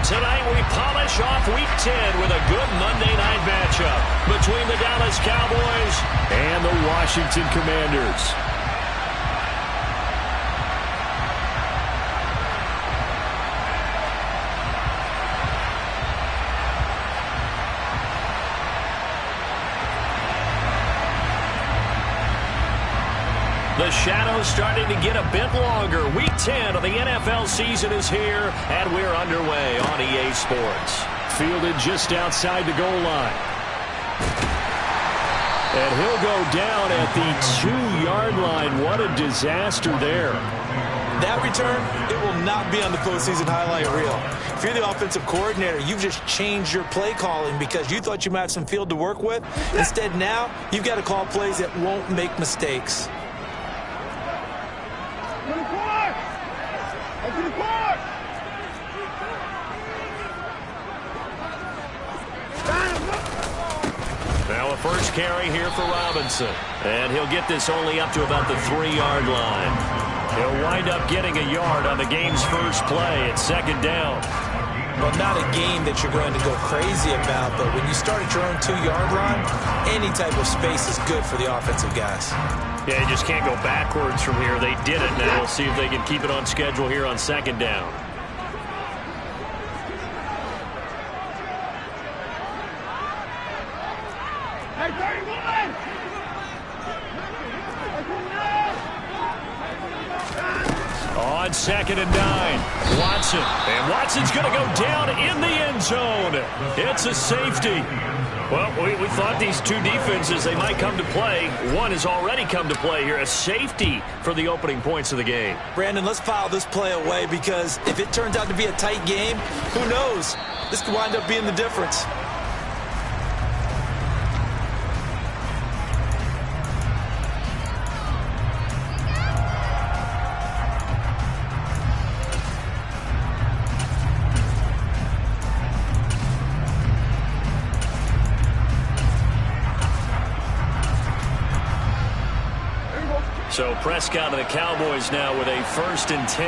Tonight we polish off Week 10 with a good Monday night matchup between the Dallas Cowboys and the Washington Commanders. The shadow's starting to get a bit longer. Week 10 of the NFL season is here, and we're underway on EA Sports. Fielded just outside the goal line. And he'll go down at the 2-yard line. What a disaster there. That return, it will not be on the postseason highlight reel. If you're the offensive coordinator, you've just changed your play calling because you thought you might have some field to work with. Instead, now, you've got to call plays that won't make mistakes. Now a first carry here for Robinson. And he'll get this only up to about the 3-yard line. He'll wind up getting a yard on the game's first play at second down. Well, not a game that you're going to go crazy about, but when you start at your own 2-yard line, any type of space is good for the offensive guys. Yeah, you just can't go backwards from here. They did it. Now we'll see if they can keep it on schedule here on second down. On 2nd and 9, Watson. And Watson's going to go down in the end zone. It's a safety. Well, we thought these two defenses, they might come to play. One has already come to play here. A safety for the opening points of the game. Brandon, let's file this play away because if it turns out to be a tight game, who knows? This could wind up being the difference. So Prescott and the Cowboys now with a 1st and 10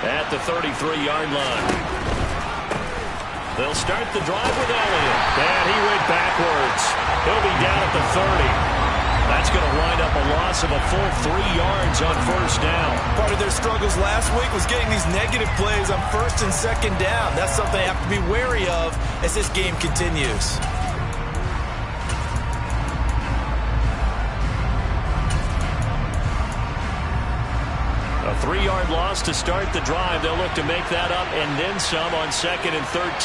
at the 33-yard line. They'll start the drive with Elliott. And he went backwards. He'll be down at the 30. That's going to wind up a loss of a full 3 yards on first down. Part of their struggles last week was getting these negative plays on 1st and 2nd down. That's something they have to be wary of as this game continues. A 3-yard loss to start the drive. They'll look to make that up and then some on 2nd and 13.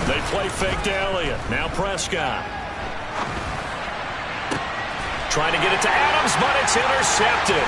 They play fake to Elliott. Now Prescott. Trying to get it to Adams, but it's intercepted.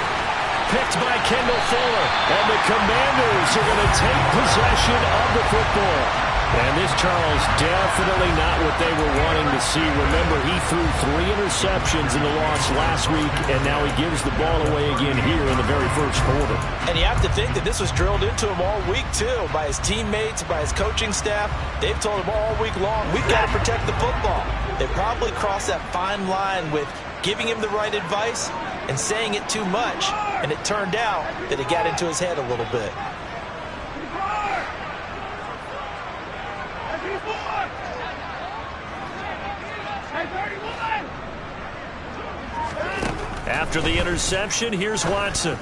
Picked by Kendall Fuller. And the Commanders are going to take possession of the football. And this, Charles, definitely not what they were wanting to see. Remember, he threw 3 interceptions in the loss last week, and now he gives the ball away again here in the very first quarter. And you have to think that this was drilled into him all week, too, by his teammates, by his coaching staff. They've told him all week long, we've got to protect the football. They probably crossed that fine line with giving him the right advice and saying it too much, and it turned out that it got into his head a little bit. After the interception, here's Watson.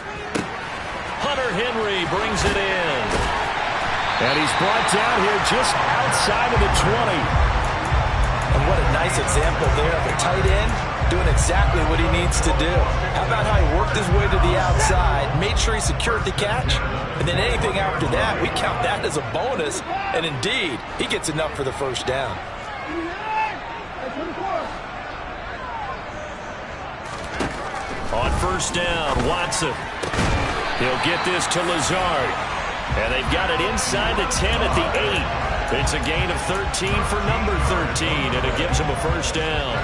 Hunter Henry brings it in. And he's brought down here just outside of the 20. And what a nice example there of a tight end doing exactly what he needs to do. How about how he worked his way to the outside, made sure he secured the catch, and then anything after that, we count that as a bonus. And indeed, he gets enough for the first down. On first down, Watson. He'll get this to Lazard. And they've got it inside the 10 at the 8. It's a gain of 13 for number 13, and it gives him a first down.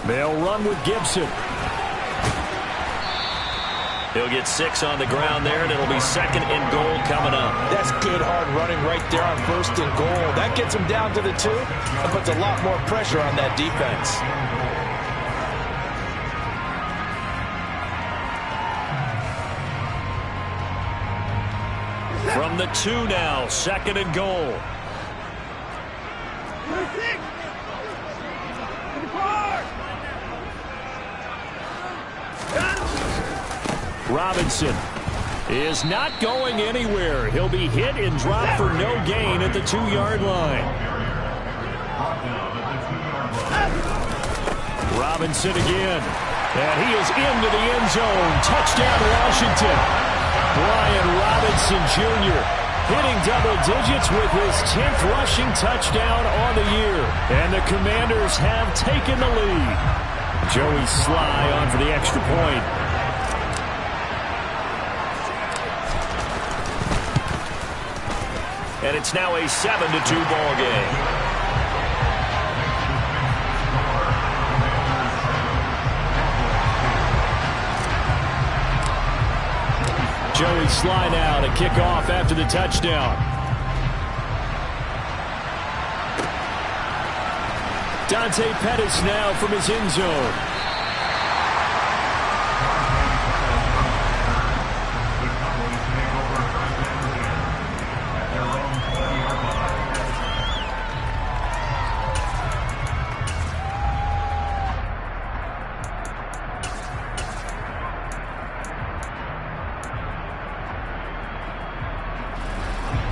They'll run with Gibson. He'll get 6 on the ground there, and it'll be 2nd and goal coming up. That's good hard running right there on 1st and goal. That gets him down to the 2 and puts a lot more pressure on that defense. From the 2 now, 2nd and goal. Robinson is not going anywhere. He'll be hit and dropped for no gain at the 2-yard line. Robinson again. And he is into the end zone. Touchdown, Washington. Brian Robinson Jr. hitting double digits with his 10th rushing touchdown on the year. And the Commanders have taken the lead. Joey Sly on for the extra point. And it's now a 7-2 ball game. Joey Sly now to kick off after the touchdown. Dante Pettis now from his end zone.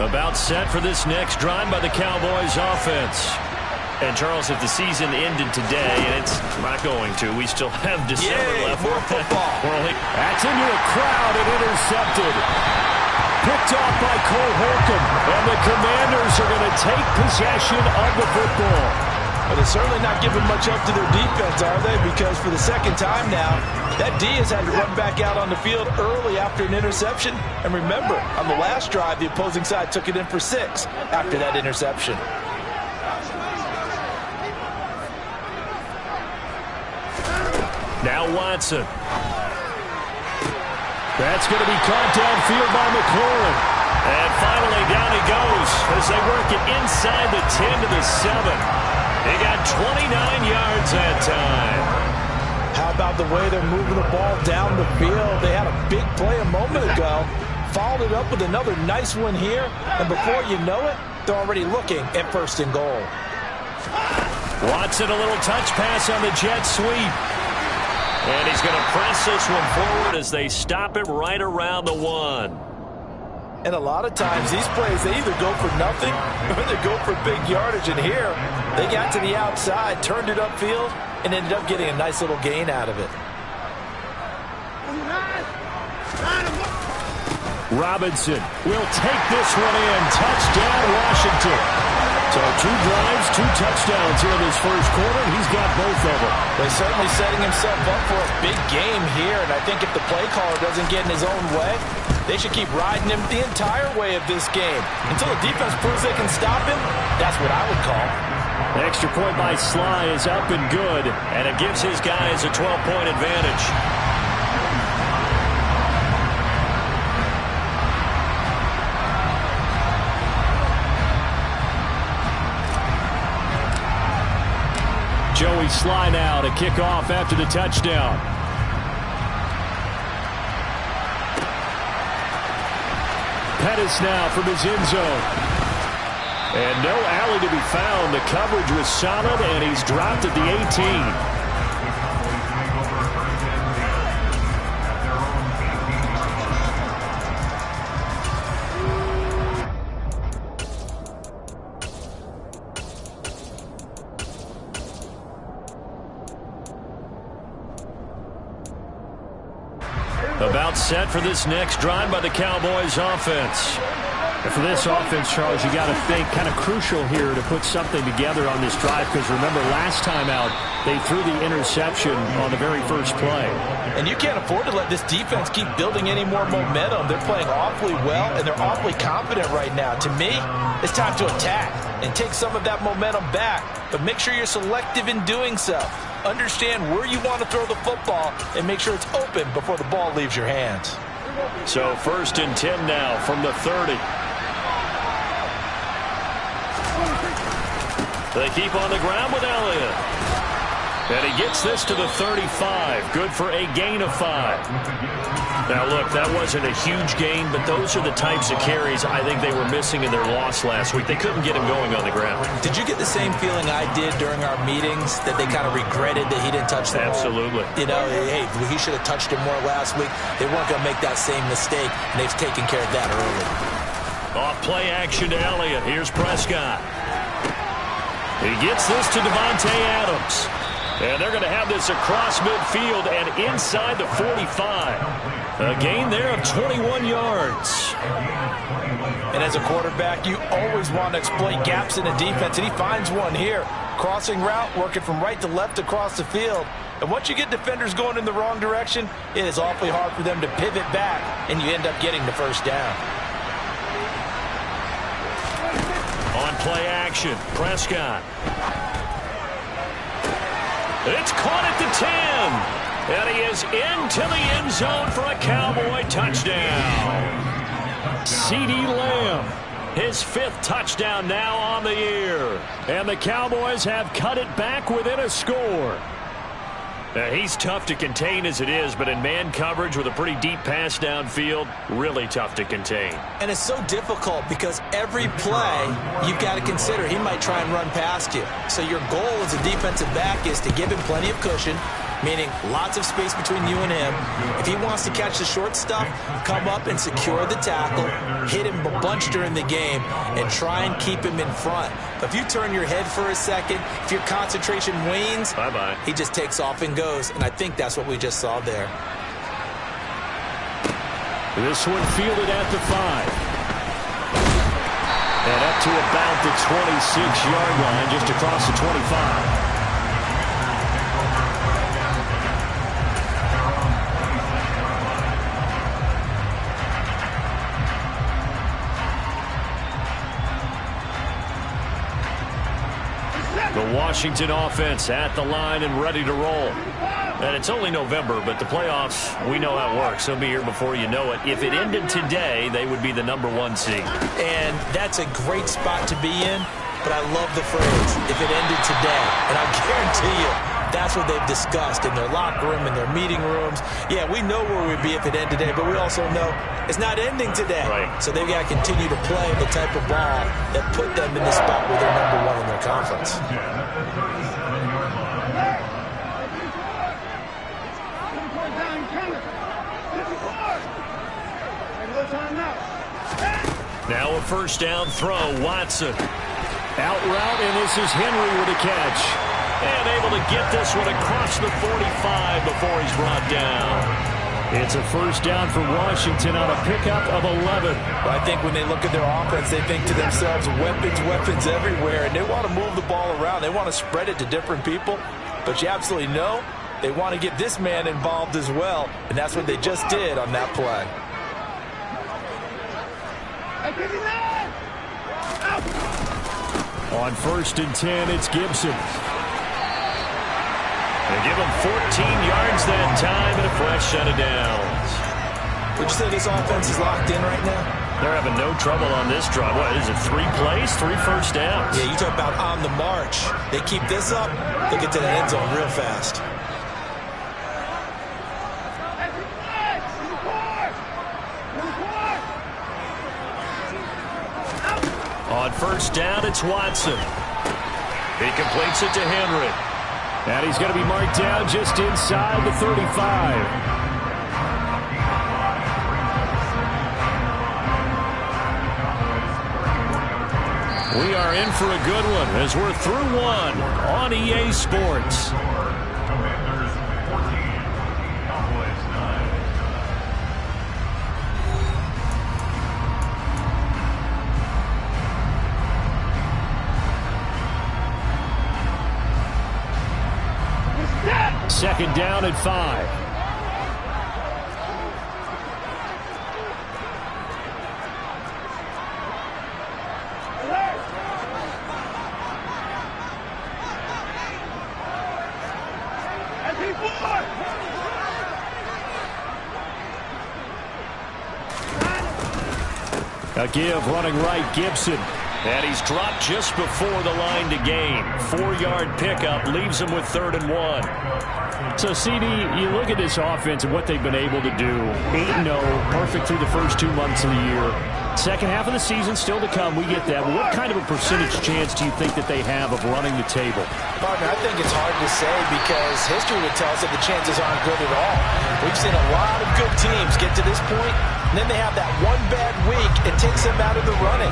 About set for this next drive by the Cowboys offense. And Charles, if the season ended today, and it's not going to, we still have December left. More football. That's into a crowd and intercepted. Picked off by Cole Holcomb. And the Commanders are going to take possession of the football. But they're certainly not giving much up to their defense, are they? Because for the 2nd time now, that D has had to run back out on the field early after an interception. And remember, on the last drive, the opposing side took it in for 6 after that interception. Now Watson. That's going to be caught downfield by McLaurin. And finally down he goes as they work it inside the 10 to the 7. He got 29 yards that time. How about the way they're moving the ball down the field? They had a big play a moment ago. Followed it up with another nice one here. And before you know it, they're already looking at 1st and goal. Watson, a little touch pass on the jet sweep. And he's going to press this one forward as they stop it right around the 1. And a lot of times these plays, they either go for nothing or they go for big yardage. And here, they got to the outside, turned it upfield, and ended up getting a nice little gain out of it. Robinson will take this one in. Touchdown, Washington. So 2 drives, 2 touchdowns here in this first quarter, and he's got both of them. They're certainly setting himself up for a big game here, and I think if the play caller doesn't get in his own way, they should keep riding him the entire way of this game. Until the defense proves they can stop him, that's what I would call. The extra point by Sly is up and good, and it gives his guys a 12-point advantage. Joey Sly now to kick off after the touchdown. Pettis now from his end zone. And no alley to be found. The coverage was solid, and he's dropped at the 18. About set for this next drive by the Cowboys offense. And for this offense, Charles, you got to think kind of crucial here to put something together on this drive, because remember last time out they threw the interception on the very first play. And you can't afford to let this defense keep building any more momentum. They're playing awfully well, and they're awfully confident right now. To me, it's time to attack and take some of that momentum back, but make sure you're selective in doing so. Understand where you want to throw the football and make sure it's open before the ball leaves your hands. So 1st and 10 now from the 30. They keep on the ground with Elliott. And he gets this to the 35. Good for a gain of 5. Now, look, that wasn't a huge gain, but those are the types of carries I think they were missing in their loss last week. They couldn't get him going on the ground. Did you get the same feeling I did during our meetings, that they kind of regretted that he didn't touch the ball? Absolutely. You know, hey, he should have touched him more last week. They weren't going to make that same mistake, and they've taken care of that early. Off play action to Elliott. Here's Prescott. He gets this to Devontae Adams. And they're going to have this across midfield and inside the 45. A gain there of 21 yards. And as a quarterback, you always want to exploit gaps in the defense, and he finds one here. Crossing route, working from right to left across the field. And once you get defenders going in the wrong direction, it is awfully hard for them to pivot back, and you end up getting the first down. On play action, Prescott. It's caught at the 10. And he is into the end zone for a Cowboy touchdown. CeeDee Lamb, his 5th touchdown now on the year. And the Cowboys have cut it back within a score. Now, he's tough to contain as it is, but in man coverage with a pretty deep pass downfield, really tough to contain. And it's so difficult because every play you've got to consider he might try and run past you. So your goal as a defensive back is to give him plenty of cushion, meaning lots of space between you and him. If he wants to catch the short stuff, come up and secure the tackle, hit him a bunch during the game, and try and keep him in front. But if you turn your head for a second, if your concentration wanes, bye-bye. He just takes off and goes, and I think that's what we just saw there. This one fielded at the 5. And up to about the 26-yard line, just across the 25. The Washington offense at the line and ready to roll. And it's only November, but the playoffs, we know how it works. They'll be here before you know it. If it ended today, they would be the #1 seed. And that's a great spot to be in, but I love the phrase, if it ended today. And I guarantee you, that's what they've discussed in their locker room, in their meeting rooms. Yeah, we know where we'd be if it ended today, but we also know it's not ending today. Right. So they've got to continue to play the type of ball that put them in the spot where they're #1 in their conference. Now a first down throw, Watson. Out route, and this is Henry with a catch. And able to get this one across the 45 before he's brought down. It's a first down for Washington on a pickup of 11. I think when they look at their offense, they think to themselves, weapons, weapons everywhere, and they want to move the ball around. They want to spread it to different people, but you absolutely know they want to get this man involved as well, and that's what they just did on that play. On 1st and 10, it's Gibson. They give him 14 yards that time and a fresh set of downs. Would you say this offense is locked in right now? They're having no trouble on this drive. What is it, 3 plays, 3 first downs? Yeah, you talk about on the march. They keep this up, they get to the end zone real fast. On first down, it's Watson. He completes it to Henry. And he's going to be marked down just inside the 35. We are in for a good one as we're through one on EA Sports. Second down at 5. A give running right, Gibson. And he's dropped just before the line to gain. 4-yard pickup leaves him with 3rd and 1. So, CD, you look at this offense and what they've been able to do. 8-0, perfect through the first 2 months of the year. Second half of the season still to come. We get that. But what kind of a percentage chance do you think that they have of running the table? Partner, I think it's hard to say because history would tell us that the chances aren't good at all. We've seen a lot of good teams get to this point, and then they have that one bad week. It takes them out of the running.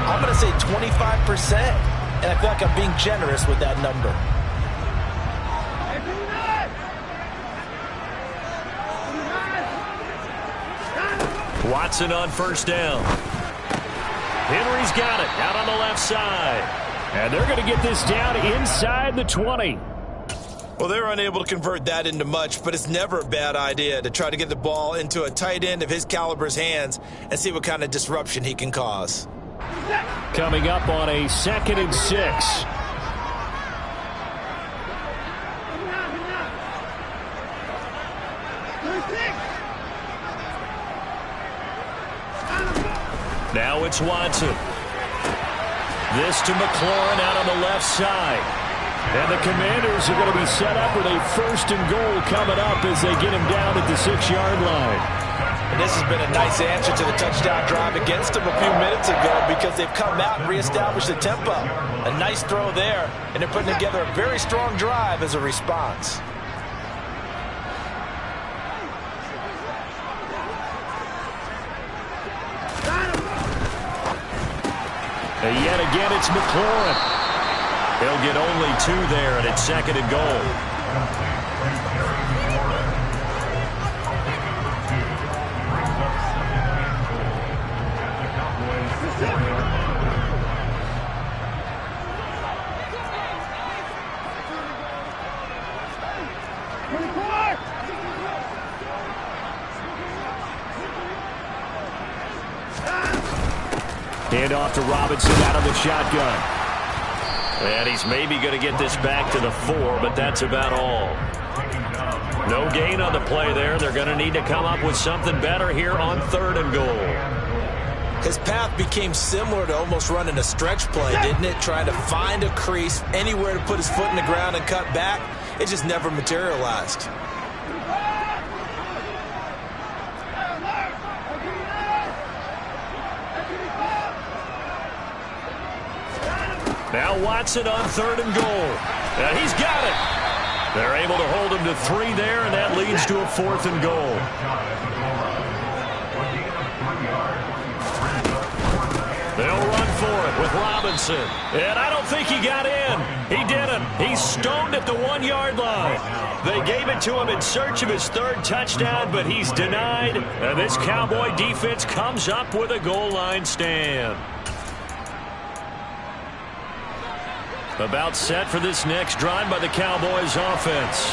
I'm going to say 25%, and I feel like I'm being generous with that number. Watson on first down. Henry's got it out on the left side. And they're going to get this down inside the 20. Well, they're unable to convert that into much, but it's never a bad idea to try to get the ball into a tight end of his caliber's hands and see what kind of disruption he can cause. Coming up on a 2nd and 6. Now it's Watson. This to McLaurin out on the left side. And the Commanders are going to be set up with a 1st and goal coming up as they get him down at the 6-yard line. And this has been a nice answer to the touchdown drive against them a few minutes ago because they've come out and reestablished the tempo. A nice throw there, and they're putting together a very strong drive as a response. And yet again, it's McLaurin. He'll get only 2 there, and it's 2nd and goal. Hand off to Robinson out of the shotgun. And he's maybe going to get this back to the 4, but that's about all. No gain on the play there. They're going to need to come up with something better here on 3rd and goal. His path became similar to almost running a stretch play, didn't it? Trying to find a crease, anywhere to put his foot in the ground and cut back. It just never materialized. Now Watson on 3rd and goal. And he's got it. They're able to hold him to 3 there, and that leads to a 4th and goal. They'll run for it with Robinson. And I don't think he got in. He didn't. He's stoned at the 1-yard line. They gave it to him in search of his 3rd touchdown, but he's denied. And this Cowboy defense comes up with a goal line stand. About set for this next drive by the Cowboys offense.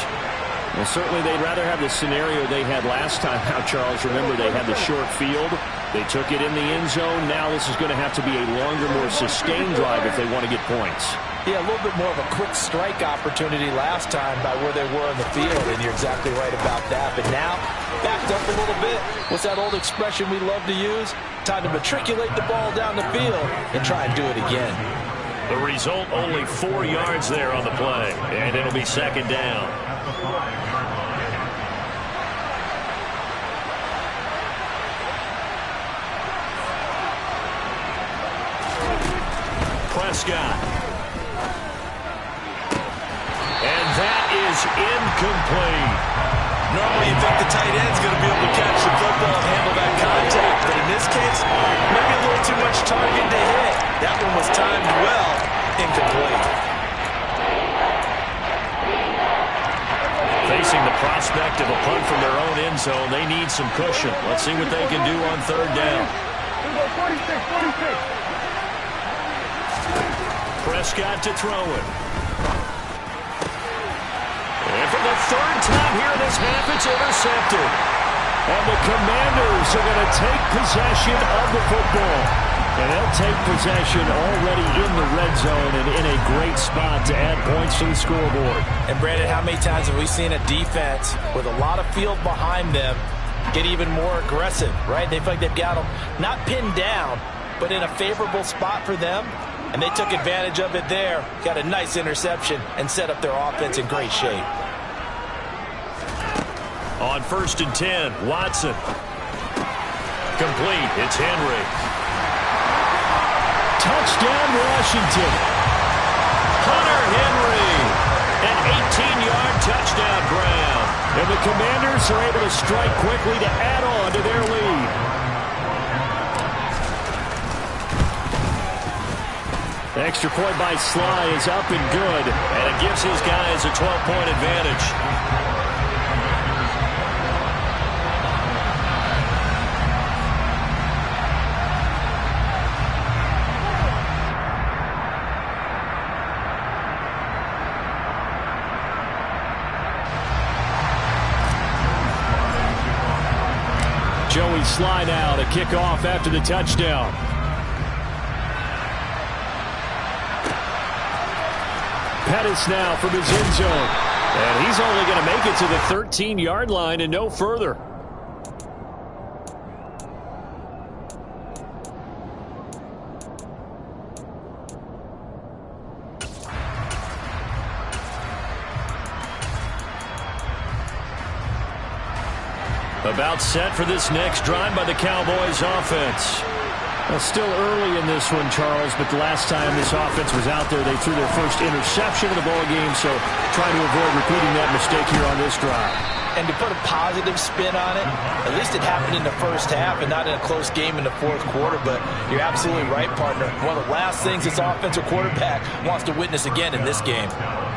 Well, certainly they'd rather have the scenario they had last time out, Charles. Remember, they had the short field. They took it in the end zone. Now this is going to have to be a longer, more sustained drive if they want to get points. Yeah, a little bit more of a quick strike opportunity last time by where they were in the field, and you're exactly right about that. But now, backed up a little bit. What's that old expression we love to use? Time to matriculate the ball down the field and try and do it again. The result, only 4 yards there on the play, and it'll be 2nd down. Prescott. And that is incomplete. Normally you think the tight end's going to be able to catch the football and handle that contact, but in this case, maybe a little too much target to hit. That one was timed well, incomplete. Facing the prospect of a punt from their own end zone, they need some cushion. Let's see what they can do on 3rd down. Prescott to throw it. And for the 3rd time here this half, it's intercepted. And the Commanders are going to take possession of the football. And they'll take possession already in the red zone and in a great spot to add points to the scoreboard. And, Brandon, how many times have we seen a defense with a lot of field behind them get even more aggressive, right? They feel like they've got them not pinned down, but in a favorable spot for them. And they took advantage of it there. Got a nice interception and set up their offense in great shape. On 1st and 10, Watson. Complete. It's Henry. Touchdown, Washington. Hunter Henry. An 18-yard touchdown grab. And the Commanders are able to strike quickly to add on to their lead. The extra point by Sly is up and good, and it gives his guys a 12-point advantage. Joey Sly now to kick off after the touchdown. Pettis now from his end zone. And he's only going to make it to the 13-yard line and no further. About set for this next drive by the Cowboys offense. Well, still early in this one, Charles, but the last time this offense was out there, they threw their first interception of the ball game, so trying to avoid repeating that mistake here on this drive. And to put a positive spin on it, at least it happened in the first half and not in a close game in the fourth quarter, but you're absolutely right, partner. One of the last things this offensive quarterback wants to witness again in this game.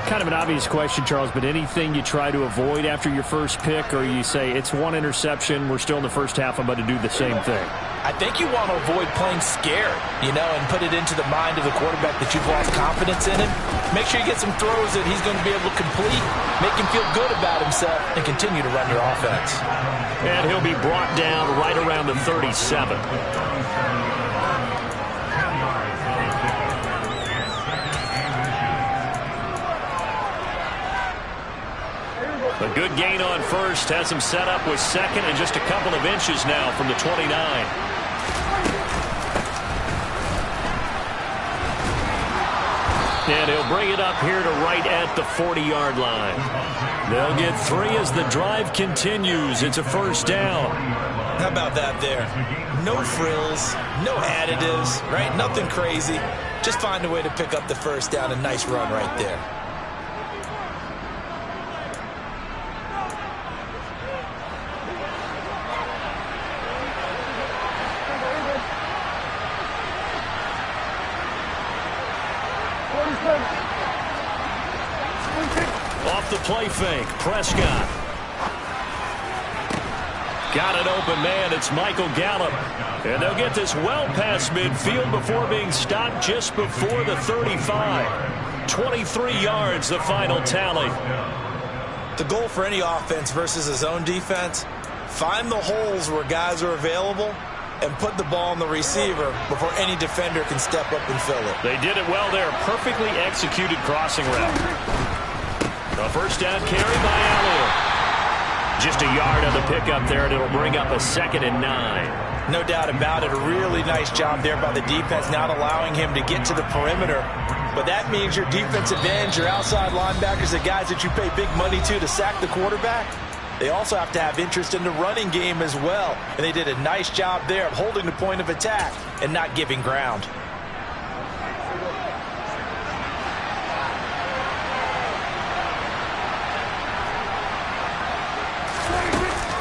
Kind of an obvious question, Charles, but anything you try to avoid after your first pick, or you say it's one interception, we're still in the first half, I'm about to do the same thing? I think you want to avoid playing scared, and put it into the mind of the quarterback that you've lost confidence in him. Make sure you get some throws that he's going to be able to complete, make him feel good about himself, and continue to run your offense. And he'll be brought down right around the 37. A good gain on first has him set up with second and just a couple of inches now from the 29. And he'll bring it up here to right at the 40-yard line. They'll get 3 as the drive continues. It's a first down. How about that there? No frills, no additives, right? Nothing crazy. Just find a way to pick up the first down. A nice run right there. Off the play fake, Prescott. Got an open man, it's Michael Gallup. And they'll get this well past midfield before being stopped just before the 35. 23 yards, the final tally. The goal for any offense versus his own defense, find the holes where guys are available and put the ball on the receiver before any defender can step up and fill it. They did it well there. Perfectly executed crossing route. A first down carry by Elliott. Just a yard on the pickup there, and it'll bring up a 2nd and 9. No doubt about it. A really nice job there by the defense, not allowing him to get to the perimeter. But that means your defensive ends, your outside linebackers, the guys that you pay big money to sack the quarterback, they also have to have interest in the running game as well. And they did a nice job there of holding the point of attack and not giving ground.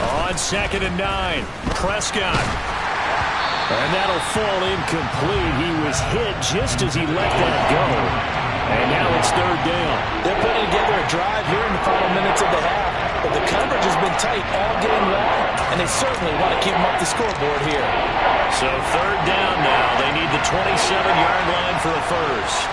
On 2nd and 9, Prescott. And that'll fall incomplete. He was hit just as he let that go. And now it's 3rd down. They're putting together a drive here in the final minutes of the half. But the coverage has been tight all game long, and they certainly want to keep them up the scoreboard here. So 3rd down now. They need the 27-yard line for a first.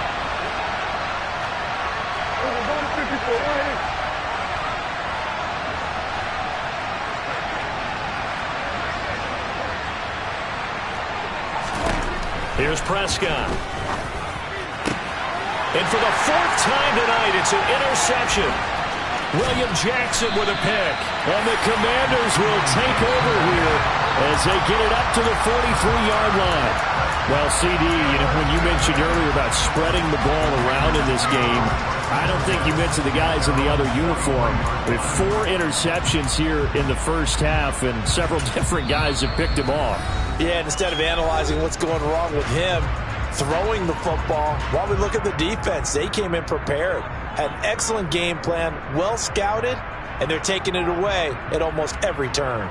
Here's Prescott. And for the fourth time tonight, it's an interception. William Jackson with a pick. And the Commanders will take over here as they get it up to the 43-yard line. Well, CD, when you mentioned earlier about spreading the ball around in this game, I don't think you mentioned the guys in the other uniform. With 4 interceptions here in the first half, and several different guys have picked him off. Yeah, and instead of analyzing what's going wrong with him, throwing the football, while we look at the defense, they came in prepared. Had an excellent game plan, well scouted, and they're taking it away at almost every turn.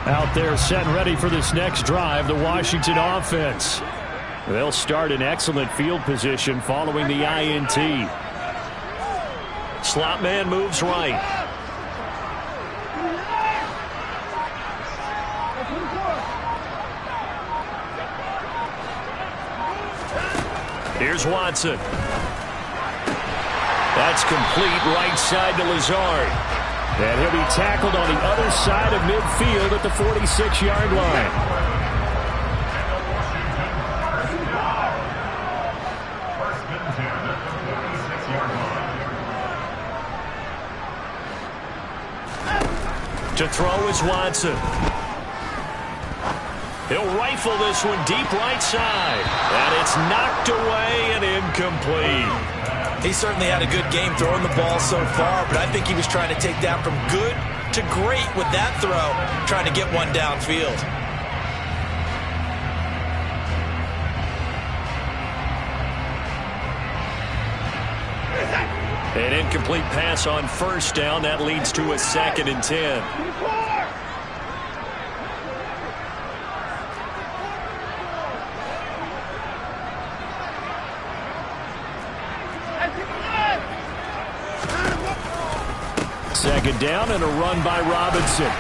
Out there set and ready for this next drive, the Washington offense. They'll start in excellent field position following the INT. Slot man moves right. Here's Watson. That's complete right side to Lazard. And he'll be tackled on the other side of midfield at the 46-yard line. To throw is Watson. He'll rifle this one deep right side. And it's knocked away and incomplete. He certainly had a good game throwing the ball so far, but I think he was trying to take that from good to great with that throw, trying to get one downfield. An incomplete pass on first down. That leads to a 2nd and 10. Second down and a run by Robinson.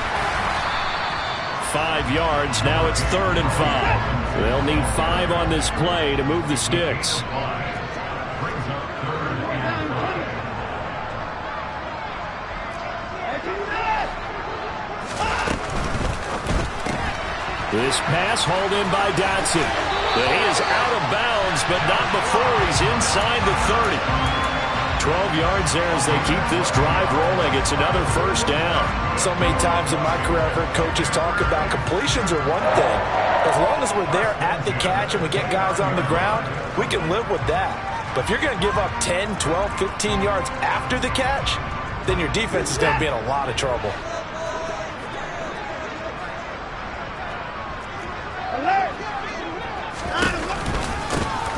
5 yards. Now it's 3rd and 5. They'll need 5 on this play to move the sticks. This pass hauled in by Dotson. But he is out of bounds, but not before he's inside the 30. 12 yards there as they keep this drive rolling. It's another first down. So many times in my career, I've heard coaches talk about completions are one thing. As long as we're there at the catch and we get guys on the ground, we can live with that. But if you're going to give up 10, 12, 15 yards after the catch, then your defense is going to be in a lot of trouble.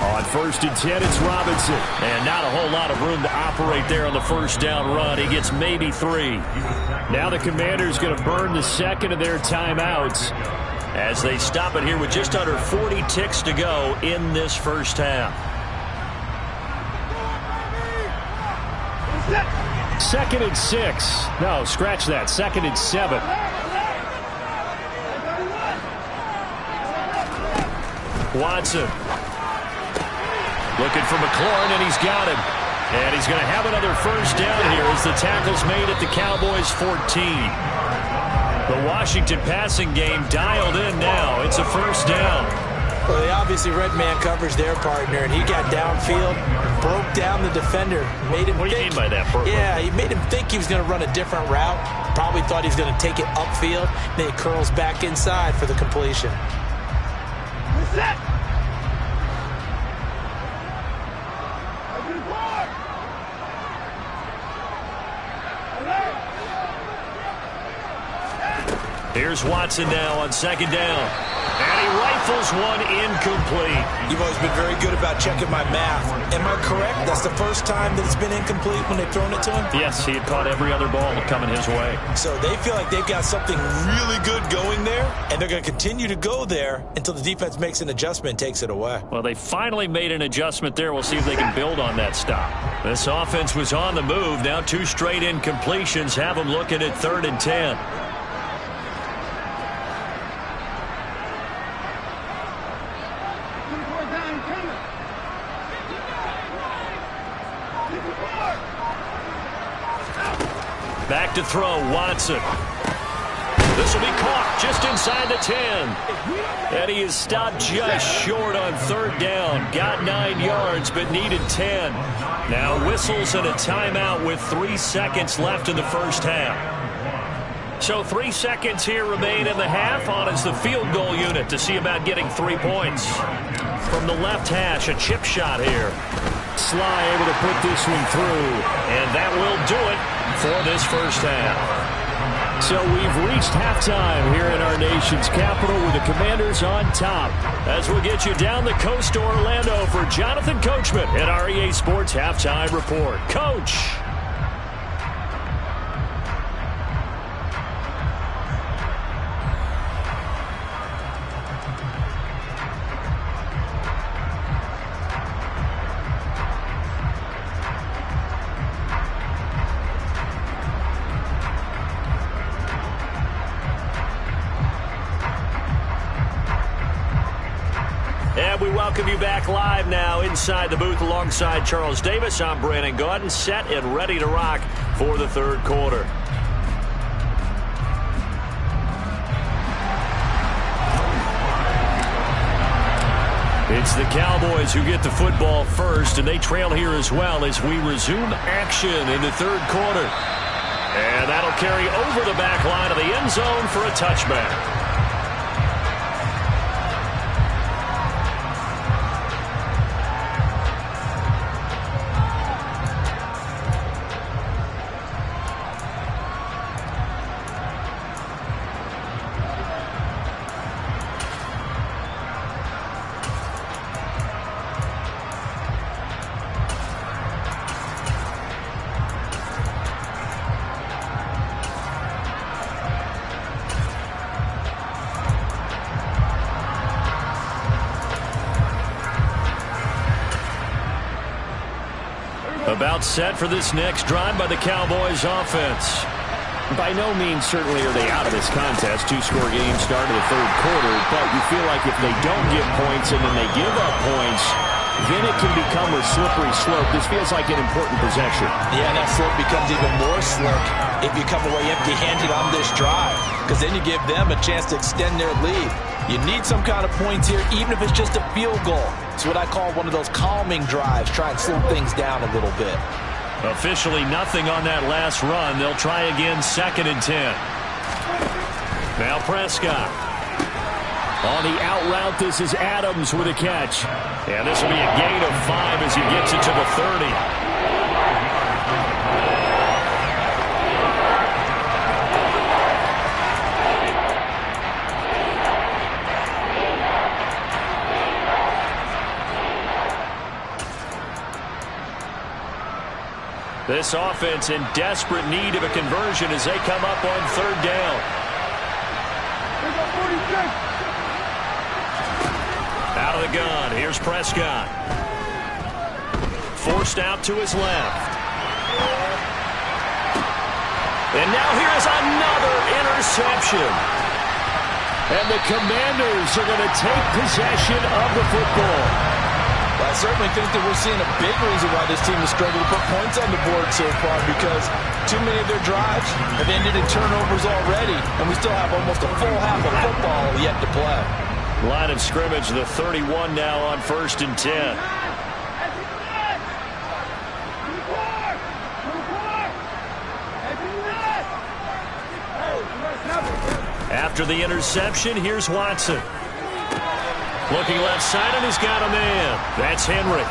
On 1st and 10, it's Robinson. And not a whole lot of room to operate there on the first down run. He gets maybe 3. Now the Commanders going to burn the second of their timeouts as they stop it here with just under 40 ticks to go in this first half. 2nd and 6. No, scratch that. 2nd and 7. Watson. Looking for McLaurin, and he's got him. And he's going to have another first down here as the tackle's made at the Cowboys' 14. The Washington passing game dialed in now. It's a first down. Well, they obviously read man coverage their partner, and he got downfield, broke down the defender. Made him what do you mean by that, Burke? Yeah, he made him think he was going to run a different route. Probably thought he was going to take it upfield. Then he curls back inside for the completion. Set. Here's Watson now on 2nd down. And he rifles one incomplete. You've always been very good about checking my math. Am I correct? That's the first time that it's been incomplete when they've thrown it to him? Yes, he had caught every other ball coming his way. So they feel like they've got something really good going there, and they're going to continue to go there until the defense makes an adjustment and takes it away. Well, they finally made an adjustment there. We'll see if they can build on that stop. This offense was on the move. Now 2 straight incompletions have them looking at 3rd and 10. Back to throw, Watson. This will be caught just inside the 10. And he is stopped just short on third down. Got 9 yards, but needed 10. Now whistles and a timeout with 3 seconds left in the first half. So 3 seconds here remain in the half. On is the field goal unit to see about getting 3 points. From the left hash, a chip shot here. Sly able to put this one through. And that will do it for this first half. So we've reached halftime here in our nation's capital with the Commanders on top. As we'll get you down the coast to Orlando for Jonathan Coachman at our EA Sports Halftime Report. Coach. And we welcome you back live now inside the booth alongside Charles Davis. I'm Brandon Gaudin, set and ready to rock for the third quarter. It's the Cowboys who get the football first, and they trail here as well as we resume action in the third quarter. And that'll carry over the back line of the end zone for a touchback. About set for this next drive by the Cowboys offense. By no means certainly are they out of this contest. Two-score game start of the third quarter, but you feel like if they don't get points and then they give up points, then it can become a slippery slope. This feels like an important possession. Yeah, and that slope becomes even more slick if you come away empty-handed on this drive, because then you give them a chance to extend their lead. You need some kind of points here, even if it's just a field goal. It's what I call one of those calming drives. Try and slow things down a little bit. Officially nothing on that last run. They'll try again, 2nd and 10. Now Prescott. On the out route, this is Adams with a catch. And this will be a gain of 5 as he gets it to the 30. This offense in desperate need of a conversion as they come up on third down. Out of the gun, here's Prescott. Forced out to his left. And now here's another interception. And the Commanders are going to take possession of the football. I certainly think that we're seeing a big reason why this team has struggled to put points on the board so far, because too many of their drives have ended in turnovers already, and we still have almost a full half of football yet to play. Line of scrimmage, the 31 now on 1st and 10. After the interception, here's Watson. Looking left side, and he's got a man. That's Henry.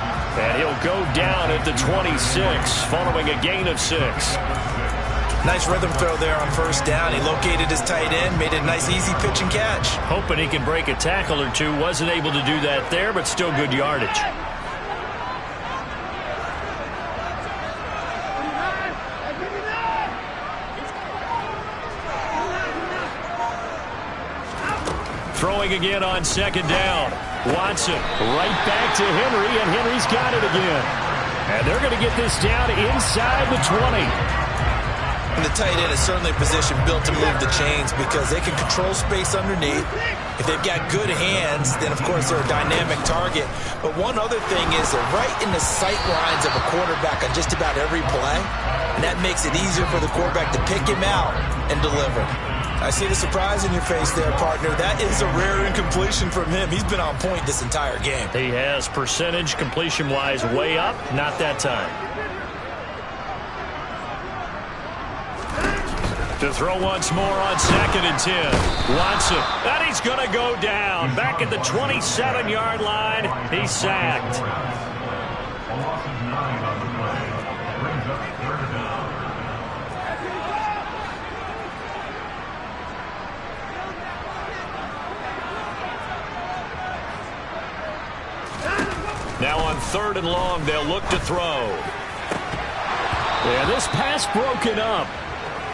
And he'll go down at the 26, following a gain of 6. Nice rhythm throw there on first down. He located his tight end, made it a nice easy pitch and catch. Hoping he can break a tackle or two. Wasn't able to do that there, but still good yardage. Throwing again on 2nd down. Watson right back to Henry, and Henry's got it again. And they're going to get this down inside the 20. And the tight end is certainly a position built to move the chains because they can control space underneath. If they've got good hands, then, of course, they're a dynamic target. But one other thing is they're right in the sight lines of a quarterback on just about every play, and that makes it easier for the quarterback to pick him out and deliver. I see the surprise in your face there, partner. That is a rare incompletion from him. He's been on point this entire game. He has percentage completion-wise way up, not that time. To throw once more on 2nd and 10. Watson. And he's going to go down. Back at the 27-yard line. He's sacked. Now on 3rd and long, they'll look to throw. Yeah, this pass broken up.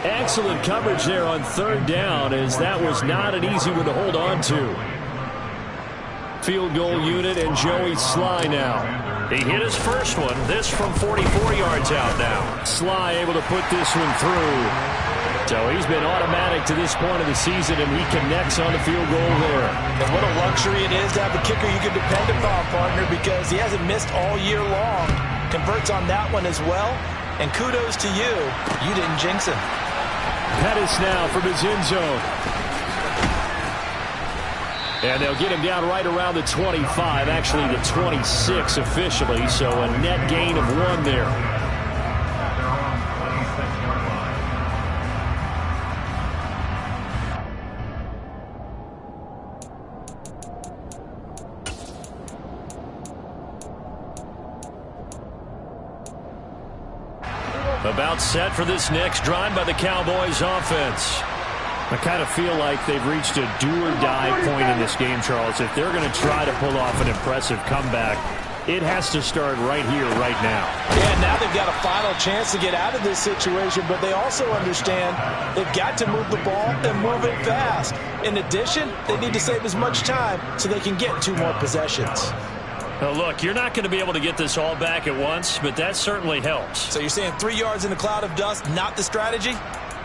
Excellent coverage there on 3rd down, as that was not an easy one to hold on to. Field goal unit and Joey Sly now. He hit his first one. This from 44 yards out now. Sly able to put this one through. So he's been automatic to this point of the season, and he connects on the field goal there. And what a luxury it is to have a kicker you can depend upon, partner, because he hasn't missed all year long. Converts on that one as well. And kudos to you. You didn't jinx him. Pettis now from his end zone. And they'll get him down right around the 25, actually the 26 officially, so a net gain of 1 there. About set for this next drive by the Cowboys offense. I kind of feel like they've reached a do-or-die point in this game, Charles. If they're going to try to pull off an impressive comeback, it has to start right here, right now. Yeah, now they've got a final chance to get out of this situation, but they also understand they've got to move the ball and move it fast. In addition, they need to save as much time so they can get 2 more possessions. Now look, you're not going to be able to get this all back at once, but that certainly helps. So you're saying 3 yards in a cloud of dust, not the strategy?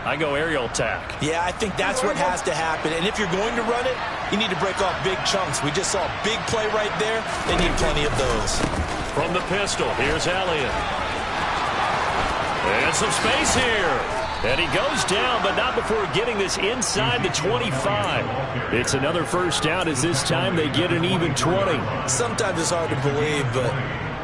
I go aerial attack. Yeah, I think that's what has to happen. And if you're going to run it, you need to break off big chunks. We just saw a big play right there. They need plenty of those. From the pistol, here's Elliott. And some space here. And he goes down, but not before getting this inside the 25. It's another first down, as this time they get an even 20. Sometimes it's hard to believe, but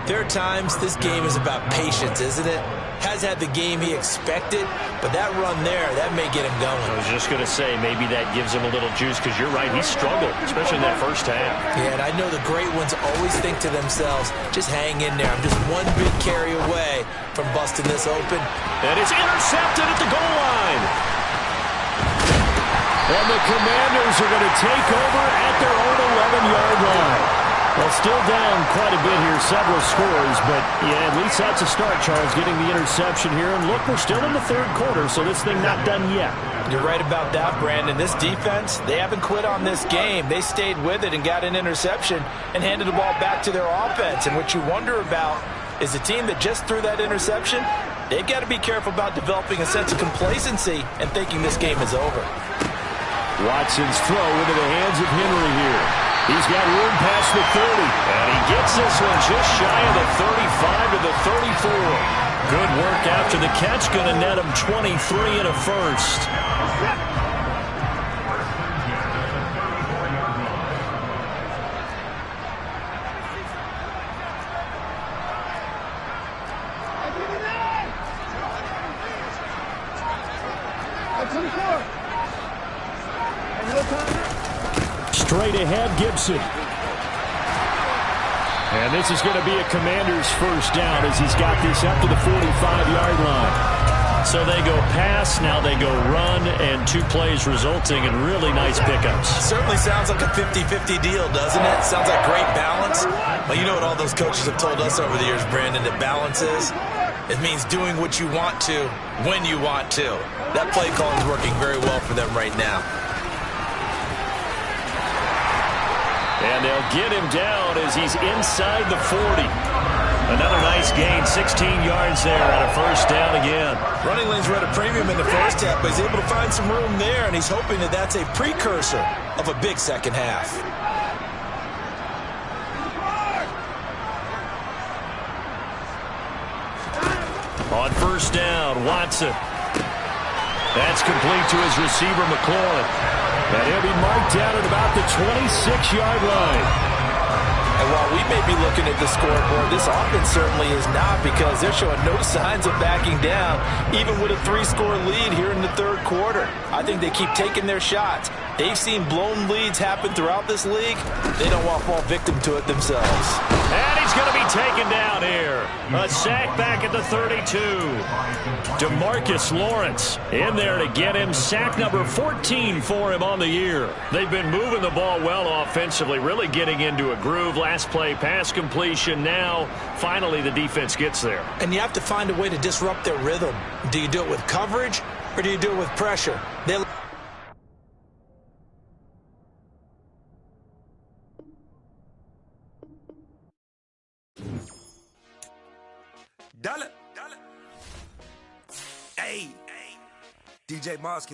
there are times this game is about patience, isn't it? Has had the game he expected, but that run there, that may get him going. I was just going to say, maybe that gives him a little juice, because you're right, he struggled, especially in that first half. Yeah, and I know the great ones always think to themselves, just hang in there. I'm just one big carry away from busting this open. And it's intercepted at the goal line. And the Commanders are going to take over at their own 11-yard line. Well, still down quite a bit here, several scores, but yeah, at least that's a start, Charles, getting the interception here. And look, we're still in the 3rd quarter, so this thing not done yet. You're right about that, Brandon. This defense, they haven't quit on this game. They stayed with it and got an interception and handed the ball back to their offense. And what you wonder about is the team that just threw that interception, they've got to be careful about developing a sense of complacency and thinking this game is over. Watson's throw into the hands of Henry here. He's got room past the 30, and he gets this one just shy of the 35 to the 34. Good work after the catch, going to net him 23 and a first. Straight ahead, Gibson. And this is going to be a Commander's first down as he's got this up to the 45-yard line. So they go pass, now they go run, and 2 plays resulting in really nice pickups. Certainly sounds like a 50-50 deal, doesn't it? Sounds like great balance. Well, you know what all those coaches have told us over the years, Brandon, that balance is? It means doing what you want to when you want to. That play call is working very well for them right now. And they'll get him down as he's inside the 40. Another nice gain, 16 yards there, and a first down again. Running lanes were at a premium in the first half, but he's able to find some room there, and he's hoping that that's a precursor of a big second half. On first down, Watson. That's complete to his receiver, McLaurin. And he'll be marked down at about the 26-yard line. And while we may be looking at the scoreboard, this offense certainly is not, because they're showing no signs of backing down, even with a 3-score lead here in the third quarter. I think they keep taking their shots. They've seen blown leads happen throughout this league. They don't want to fall victim to it themselves. And he's going to be taken down here. A sack back at the 32. DeMarcus Lawrence in there to get him. Sack number 14 for him on the year. They've been moving the ball well offensively, really getting into a groove. Last play, pass completion. Now, finally, the defense gets there. And you have to find a way to disrupt their rhythm. Do you do it with coverage, or do you do it with pressure? Dale. Hey. DJ Mosky.